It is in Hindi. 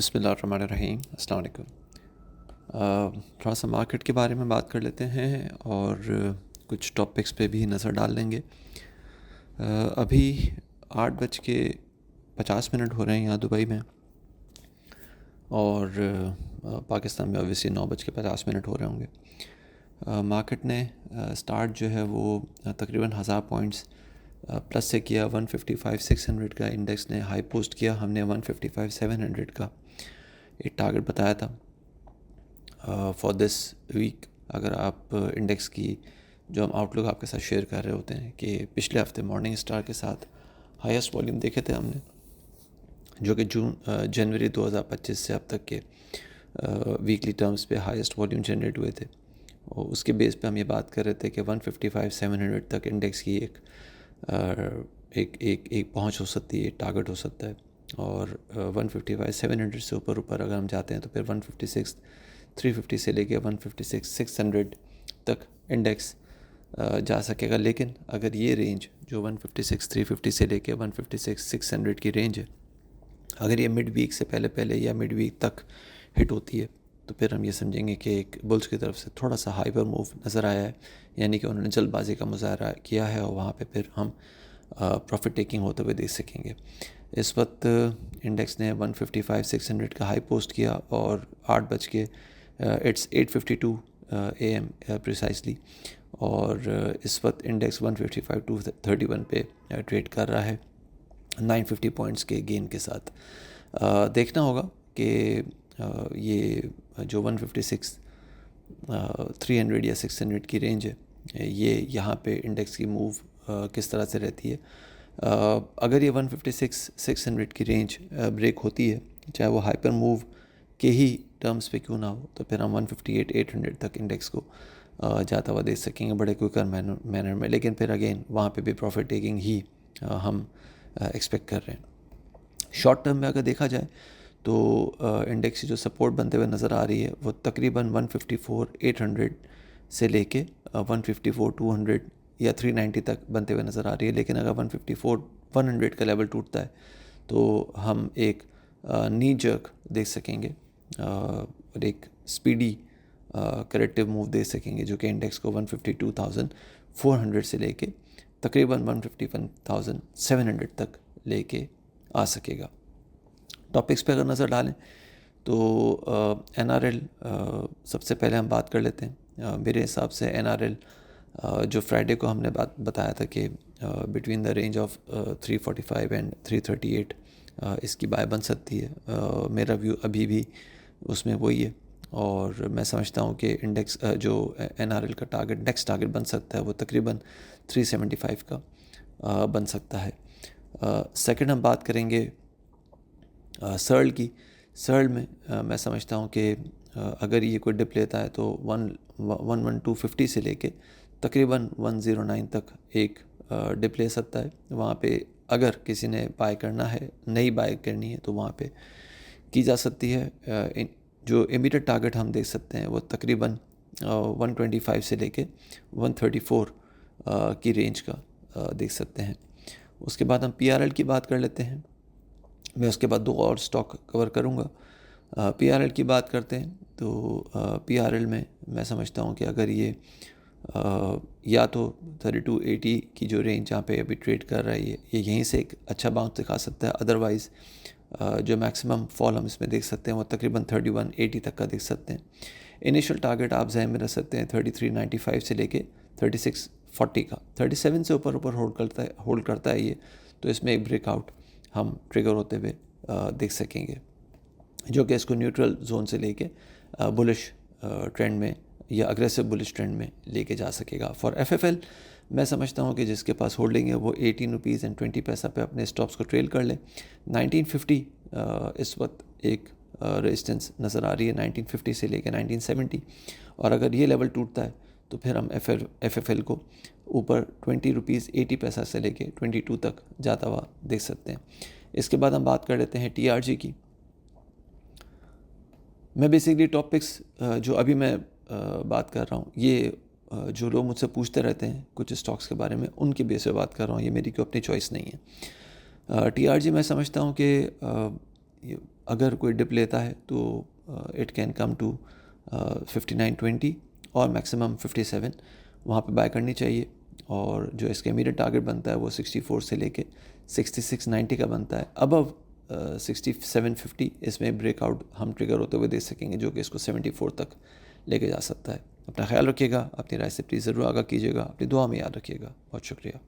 बिस्मिल्लाहिर्रहमानिर्रहीम, अस्सलाम वालेकुम। थोड़ा सा मार्केट के बारे में बात कर लेते हैं और कुछ टॉपिक्स पे भी नज़र डाल लेंगे। अभी 8:50 हो रहे हैं यहाँ दुबई में, और पाकिस्तान में ऑब्वियसली 9:50 हो रहे होंगे। मार्केट ने स्टार्ट जो है वो तकरीबन 1000 पॉइंट्स प्लस से किया। 155,600 का इंडेक्स ने हाई पोस्ट किया। हमने 155,700 का एक टारगेट बताया था फॉर दिस वीक। अगर आप इंडेक्स की जो हम आउटलुक आपके साथ शेयर कर रहे होते हैं कि पिछले हफ्ते मॉर्निंग स्टार के साथ हाईएस्ट वॉल्यूम देखे थे हमने, जो कि जनवरी 2025 से अब तक के वीकली टर्म्स पे हाईएस्ट वॉल्यूम जनरेट हुए थे। और उसके बेस पे हम ये बात कर रहे थे कि 155,700 तक इंडेक्स की एक पहुंच हो सकती है, टारगेट हो सकता है। और 155,700 से ऊपर अगर हम जाते हैं तो फिर 156,350 से लेके 156,600 तक इंडेक्स जा सकेगा। लेकिन अगर ये रेंज जो 156,350 से लेके 156,600 की रेंज है, अगर ये मिड वीक से पहले या मिड वीक तक हिट होती है तो फिर हम ये समझेंगे कि एक बुल्स की तरफ से थोड़ा सा हाइपर मूव नज़र आया है, यानी कि उन्होंने जल्दबाजी का मुजाहरा किया है और वहाँ पे फिर हम प्रॉफिट टेकिंग होते हुए देख सकेंगे। इस वक्त इंडेक्स ने 155,600 का हाई पोस्ट किया और 8:52 AM प्रिसाइसली, और इस वक्त इंडेक्स 155,231 पे ट्रेड कर रहा है 950 पॉइंट्स के गेन के साथ। देखना होगा कि ये जो 156,300 या 600 की रेंज है, ये यहाँ पे इंडेक्स की मूव किस तरह से रहती है। अगर ये 156,600 की रेंज ब्रेक होती है, चाहे वो हाइपर मूव के ही टर्म्स पे क्यों ना हो, तो फिर हम 158,800 तक इंडेक्स को जाता हुआ देख सकेंगे बड़े क्विकर मैनर में। लेकिन फिर अगेन वहाँ पे भी प्रॉफिट टेकिंग ही हम एक्सपेक्ट कर रहे हैं। शॉर्ट टर्म में अगर देखा जाए तो इंडेक्स की जो सपोर्ट बनते हुए नज़र आ रही है वो तकरीबन 154,800 से लेके 154,200 या 390 तक बनते हुए नज़र आ रही है। लेकिन अगर 154,100 का लेवल टूटता है तो हम एक नी जर्क देख सकेंगे और एक स्पीडी करेक्टिव मूव देख सकेंगे, जो कि इंडेक्स को 152,400 से लेके तकरीबन 151,700 तक लेके आ सकेगा। टॉपिक्स पे अगर नज़र डालें तो NRL सबसे पहले हम बात कर लेते हैं। मेरे हिसाब से NRL जो फ्राइडे को हमने बताया था कि between the range of 345 and 338 इसकी बाय बन सकती है। मेरा व्यू अभी भी उसमें वही है, और मैं समझता हूँ कि इंडेक्स जो NRL का नेक्स्ट टारगेट बन सकता है वो तकरीबन 375 का बन सकता है। सेकंड हम बात करेंगे सर्ल की। सर्ल में मैं समझता हूँ कि अगर ये कोई डिप लेता है तो 11250 से लेके तकरीबन 109 तक एक डिप ले सकता है। वहाँ पे अगर किसी ने बाय करना है, नई बाय करनी है, तो वहाँ पे की जा सकती है। जो इमीडिएट टारगेट हम देख सकते हैं वो तकरीबन 125 से लेके 134 की रेंज का देख सकते हैं। उसके बाद हम PRL की बात कर लेते हैं। मैं उसके बाद 2 और स्टॉक कवर करूँगा। PRL की बात करते हैं तो PRL में मैं समझता हूँ कि अगर ये या तो 3280 की जो रेंज जहाँ पे अभी ट्रेड कर रहा है ये यहीं से एक अच्छा बाउंस दिखा सकता है। अदरवाइज़ जो मैक्सिमम फॉल हम इसमें देख सकते हैं वो तकरीबन 3180 तक का देख सकते हैं। इनिशियल टारगेट आप जहन में रख सकते हैं 3395 से लेके 3640 का। 37 से ऊपर होल्ड करता है ये, तो इसमें एक ब्रेकआउट हम ट्रिगर होते हुए देख सकेंगे, जो कि इसको न्यूट्रल जोन से लेके बुलिश ट्रेंड में या अग्रेसिव बुलिश ट्रेंड में लेके जा सकेगा। फॉर FFL मैं समझता हूँ कि जिसके पास होल्डिंग है वो 18 रुपीज़ एंड 20 पैसा पे अपने स्टॉप्स को ट्रेल कर ले। 1950 इस वक्त एक रेजिस्टेंस नज़र आ रही है 1950 से लेकर 1970, और अगर ये लेवल टूटता है तो फिर हम FFL को ऊपर 20 रुपीज़ 80 पैसा से लेके 22 तक जाता हुआ देख सकते हैं। इसके बाद हम बात कर लेते हैं TRG की। मैं बेसिकली टॉपिक्स जो अभी मैं बात कर रहा हूँ ये जो लोग मुझसे पूछते रहते हैं कुछ स्टॉक्स के बारे में, उनके बेस पे बात कर रहा हूँ, ये मेरी कोई अपनी चॉइस नहीं है। TRG मैं समझता हूँ कि अगर कोई डिप लेता है तो इट कैन कम टू 59.20 और मैक्सिमम 57, वहाँ पे बाय करनी चाहिए। और जो इसका इमीडिएट टारगेट बनता है वो 64 से लेके 66.90 का बनता है। अबव 67.50 इसमें ब्रेकआउट हम ट्रिगर होते हुए देख सकेंगे, जो कि इसको 74 तक लेके जा सकता है। अपना ख्याल रखिएगा, अपनी राय से प्लीज़ ज़रूर आगाह कीजिएगा, अपनी दुआ में याद रखिएगा। बहुत शुक्रिया।